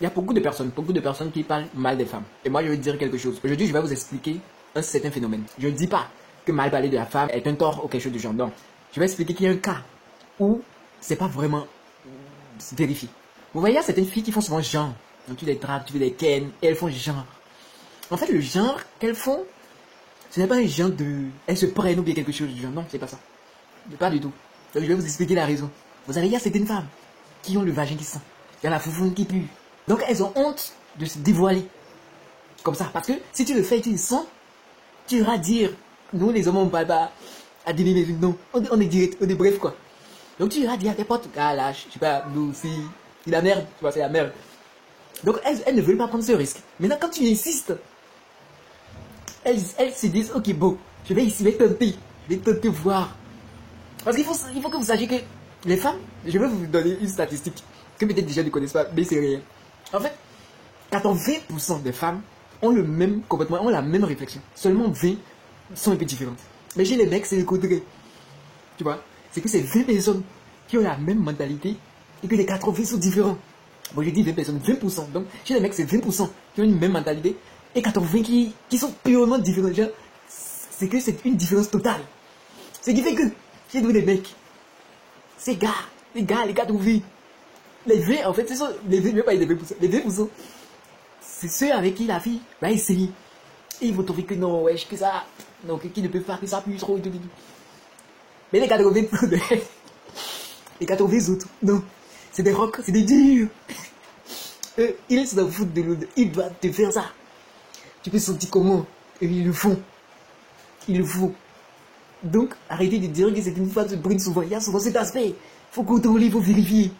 Il y a beaucoup de personnes qui parlent mal des femmes. Et moi, je vais dire quelque chose. Aujourd'hui, je vais vous expliquer un certain phénomène. Je ne dis pas que mal parler de la femme est un tort ou quelque chose du genre. Non. Je vais expliquer qu'il y a un cas où c'est pas vraiment vérifié. Vous voyez, il y a certaines filles qui font souvent genre. Donc, tu les dragues, tu les ken, et elles font genre. En fait, le genre qu'elles font, ce n'est pas un genre de... Elles se prennent ou bien quelque chose du genre. Non, c'est pas ça. Pas du tout. Donc, je vais vous expliquer la raison. Vous savez, il y a certaines femmes qui ont le vagin qui sent. Il y a la foufoune qui pue. Donc, elles ont honte de se dévoiler. Comme ça. Parce que si tu le fais et tu le sens, tu iras dire, nous les hommes, on ne parle pas à dîner les non. On est direct, on est bref quoi. Donc, tu iras dire à tes potes, ah là, je sais pas, nous, c'est la merde. Tu vois, c'est la merde. Donc, elles ne veulent pas prendre ce risque. Maintenant, quand tu insistes, elles se disent, ok, bon, je vais tenter. Je vais tenter voir. Parce qu'il faut que vous sachiez que les femmes, je vais vous donner une statistique que peut-être déjà ne connaissent pas, mais c'est réel. En fait, 80% des femmes ont le même comportement, ont la même réflexion. Seulement 20 sont un peu différentes. Mais chez les mecs, c'est le contraire. Tu vois, c'est que c'est 20 personnes qui ont la même mentalité et que les 80 sont différents. Bon, je dis 20 personnes, 20%. Donc, chez les mecs, c'est 20% qui ont une même mentalité et 80 qui sont purement différents. C'est que c'est une différence totale. Ce qui fait que, chez nous les mecs, ces gars, les 80, les 20, en fait, ce sont les 20, même pas les 20%. Les 20%, c'est ceux avec qui la fille va essayer. Et ils vont trouver que non, wesh, que ça, non, qui ne peut pas, que ça pue trop, et tout. Mais les 80, les 80 autres, non, c'est des rocs, c'est des durs. Ils s'en foutent de l'autre, ils doivent te faire ça. Tu peux sentir comment, et ils le font. Ils le font. Donc, arrêtez de dire que c'est une femme se brûle souvent. Il y a souvent cet aspect. Il faut contrôler, il faut vérifier.